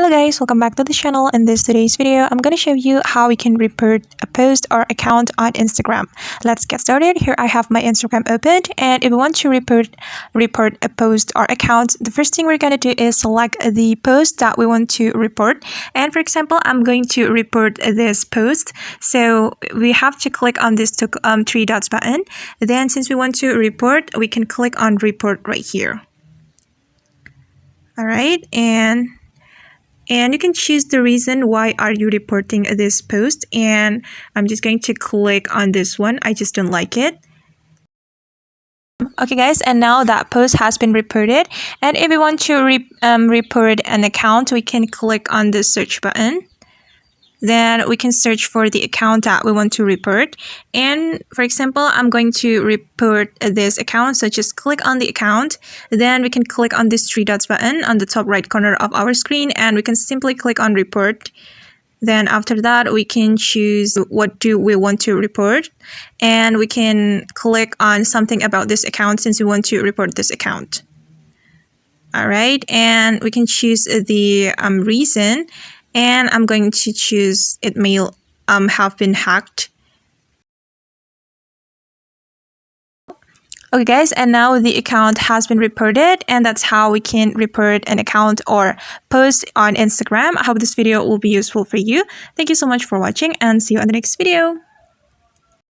Hello guys, welcome back to the channel. In today's video, I'm going to show you how we can report a post or account on Instagram. Let's get started. Here I have my Instagram opened, and if we want to report a post or account, the first thing we're going to do is select the post that we want to report. And for example, I'm going to report this post. So we have to click on this three dots button. Then since we want to report, we can click on report right here. All right, and you can choose the reason why are you reporting this post, and I'm just going to click on this one. I just don't like it. Okay guys, and now that post has been reported, and if we want to report an account, we can click on the search button. Then we can search for the account that we want to report. And for example, I'm going to report this account. So just click on the account. Then we can click on this three dots button on the top right corner of our screen, and we can simply click on report. Then after that, we can choose what do we want to report. And we can click on something about this account since we want to report this account. All right, and we can choose the reason. And I'm going to choose it may have been hacked. Okay guys, and now the account has been reported, and that's how we can report an account or post on Instagram. I hope this video will be useful for you. Thank you so much for watching, and see you on the next video.